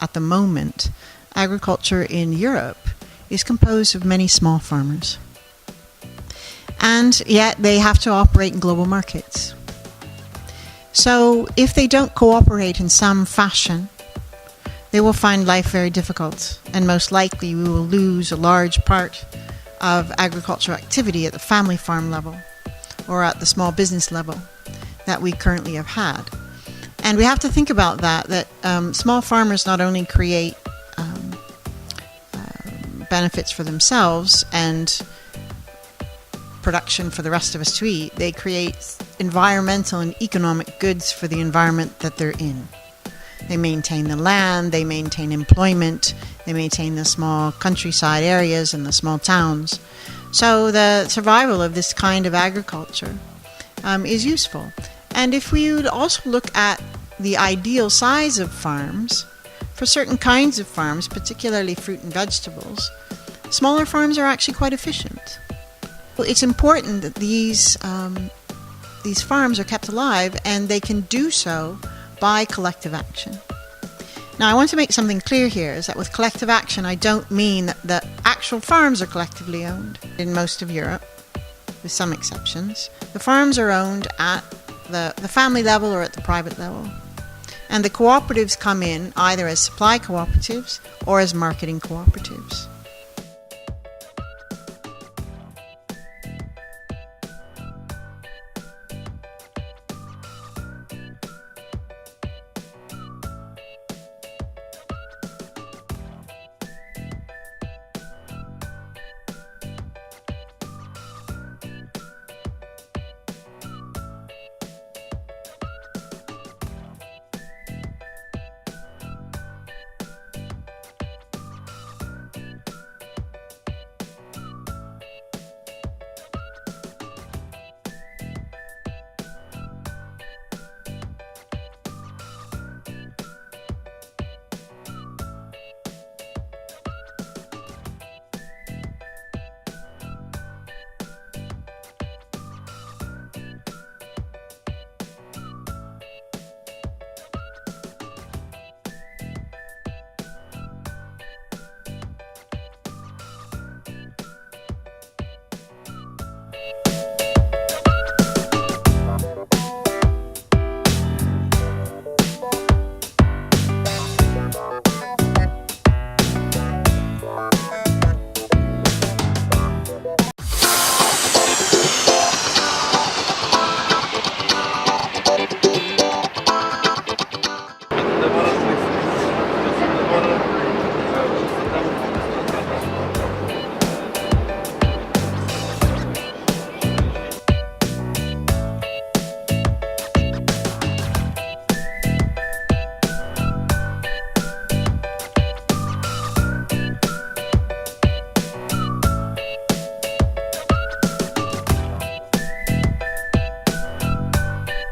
at the moment, agriculture in Europe is composed of many small farmers. And yet they have to operate in global markets. So if they don't cooperate in some fashion, they will find life very difficult, and most likely we will lose a large part of agricultural activity at the family farm level or at the small business level that we currently have had. And we have to think about that small farmers not only create benefits for themselves and production for the rest of us to eat, they create environmental and economic goods for the environment that they're in. They maintain the land, they maintain employment, they maintain the small countryside areas and the small towns. So the survival of this kind of agriculture is useful. And if we would also look at the ideal size of farms, for certain kinds of farms, particularly fruit and vegetables, smaller farms are actually quite efficient. It's important that these farms are kept alive, and they can do so by collective action. Now, I want to make something clear here, is that with collective action, I don't mean that the actual farms are collectively owned in most of Europe, with some exceptions. The farms are owned at the family level or at the private level. And the cooperatives come in either as supply cooperatives or as marketing cooperatives.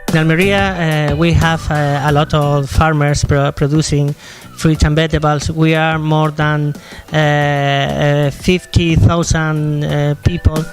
In Almeria, we have a lot of farmers producing fruits and vegetables. We are more than 50,000 people.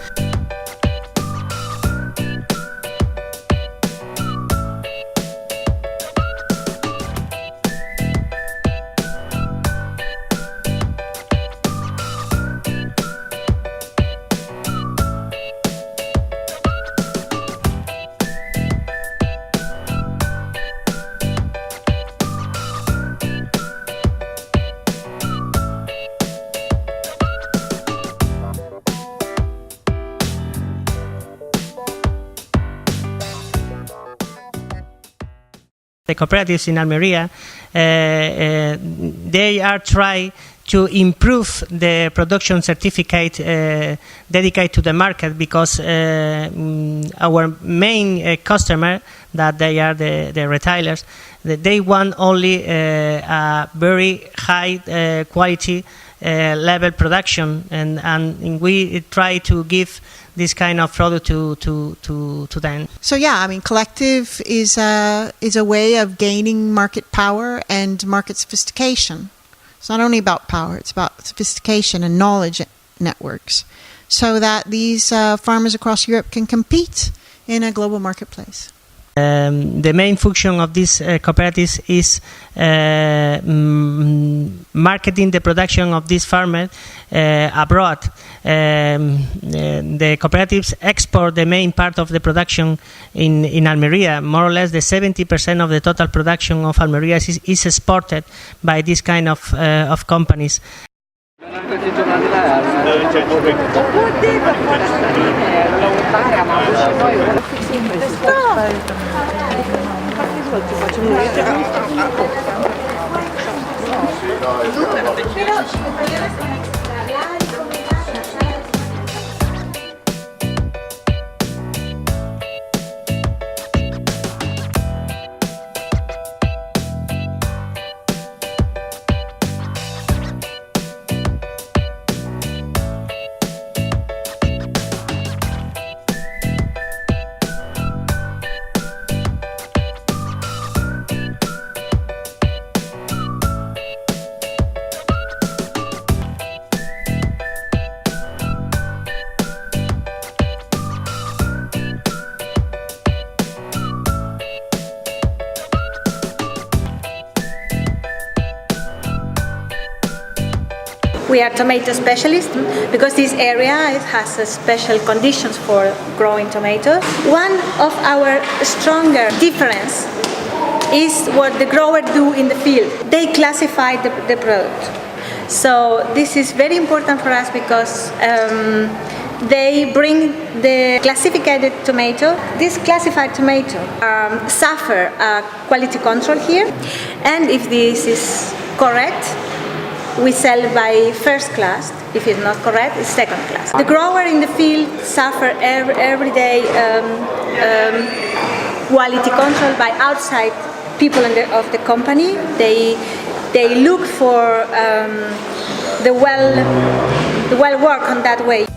The cooperatives in Almeria, they are trying to improve the production certificate dedicated to the market, because our main customer, that they are the retailers, they want only a very high quality level production, and we try to give this kind of product to them. So yeah, I mean, collective is a way of gaining market power and market sophistication. It's not only about power; it's about sophistication and knowledge networks, so that these farmers across Europe can compete in a global marketplace. The main function of these cooperatives is marketing the production of these farmers abroad. The cooperatives export the main part of the production in Almeria. More or less, the 70% of the total production of Almeria is exported by this kind of companies. We are tomato specialists because this area has special conditions for growing tomatoes. One of our stronger difference is what the growers do in the field. They classify the product. So this is very important for us because they bring the classified tomato. This classified tomato suffer quality control here, and if this is correct, we sell by first class. If it's not correct, it's second class. The grower in the field suffer every day quality control by outside people of the company. They look for the well work on that way.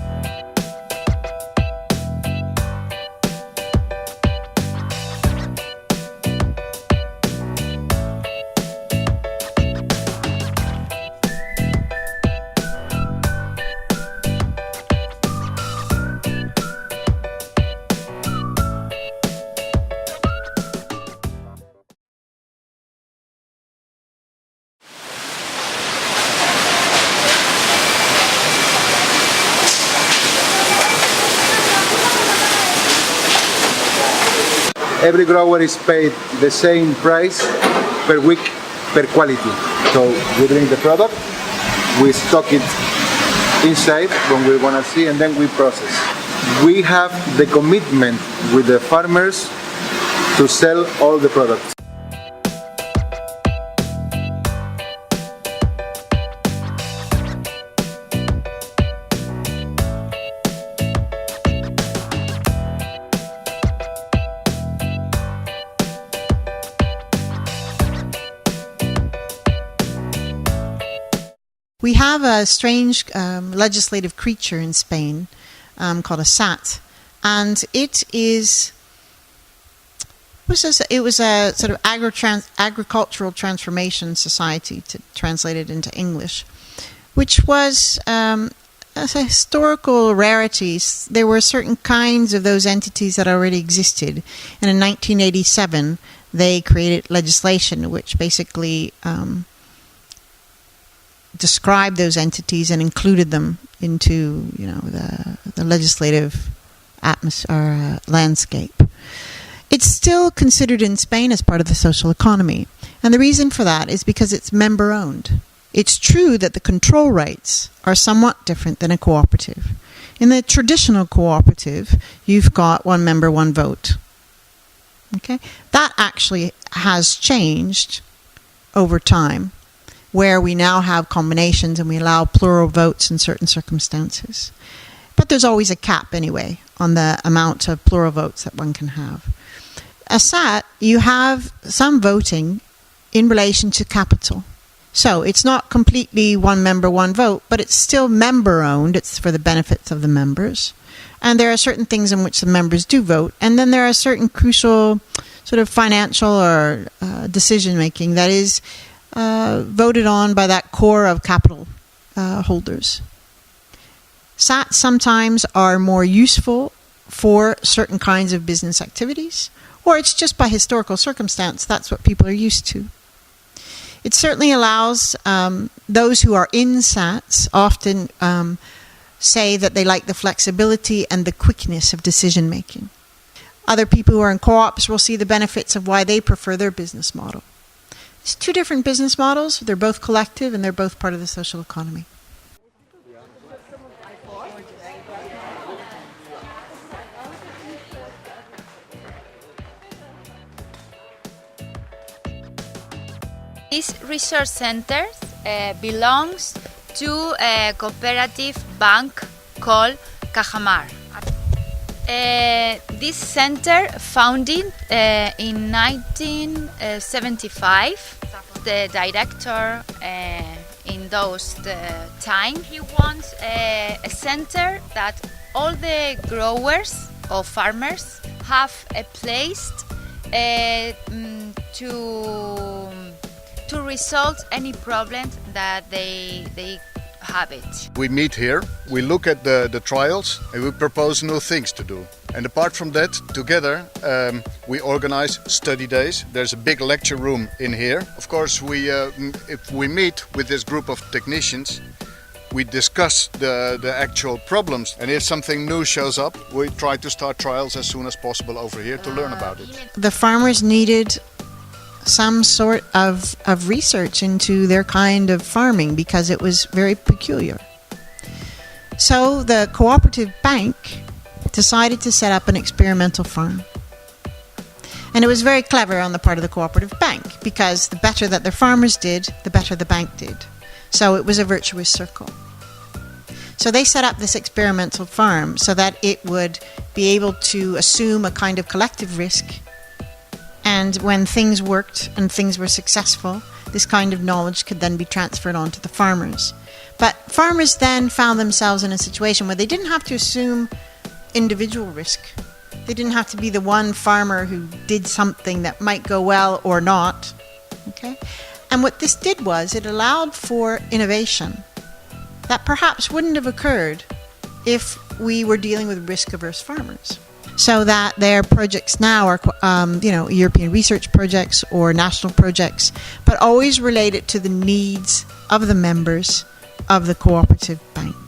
Every grower is paid the same price per week per quality. So we bring the product, we stock it inside when we want to see, and then we process. We have the commitment with the farmers to sell all the products. We have a strange legislative creature in Spain called a SAT, and it was a sort of agricultural transformation society, to translate it into English, which was a historical rarities. There were certain kinds of those entities that already existed, and in 1987 they created legislation which basically described those entities and included them into, the legislative atmosphere landscape. It's still considered in Spain as part of the social economy, and the reason for that is because it's member owned. It's true that the control rights are somewhat different than a cooperative. In the traditional cooperative, you've got one member, one vote. Okay, that actually has changed over time, where we now have combinations and we allow plural votes in certain circumstances. But there's always a cap anyway on the amount of plural votes that one can have. A SAT, you have some voting in relation to capital. So it's not completely one member, one vote, but it's still member owned. It's for the benefits of the members. And there are certain things in which the members do vote. And then there are certain crucial sort of financial or decision making that is voted on by that core of capital holders. SATs sometimes are more useful for certain kinds of business activities, or it's just by historical circumstance. That's what people are used to. It certainly allows those who are in SATs often say that they like the flexibility and the quickness of decision making. Other people who are in co-ops will see the benefits of why they prefer their business model. It's two different business models. They're both collective and they're both part of the social economy. This research center belongs to a cooperative bank called Cajamar. This center founded in 1975. The director in those time, he wants a center that all the growers or farmers have a place to resolve any problem that they have it. We meet here, we look at the trials and we propose new things to do. And apart from that, together we organize study days. There's a big lecture room in here. Of course, if we meet with this group of technicians, we discuss the actual problems. And if something new shows up, we try to start trials as soon as possible over here to learn about it. The farmers needed some sort of research into their kind of farming because it was very peculiar. So the cooperative bank decided to set up an experimental farm. And it was very clever on the part of the cooperative bank because the better that their farmers did, the better the bank did. So it was a virtuous circle. So they set up this experimental farm so that it would be able to assume a kind of collective risk. And when things worked and things were successful, this kind of knowledge could then be transferred on to the farmers. But farmers then found themselves in a situation where they didn't have to assume individual risk. They didn't have to be the one farmer who did something that might go well or not. Okay? And what this did was it allowed for innovation that perhaps wouldn't have occurred if we were dealing with risk-averse farmers. So that their projects now are, European research projects or national projects, but always related to the needs of the members of the cooperative bank.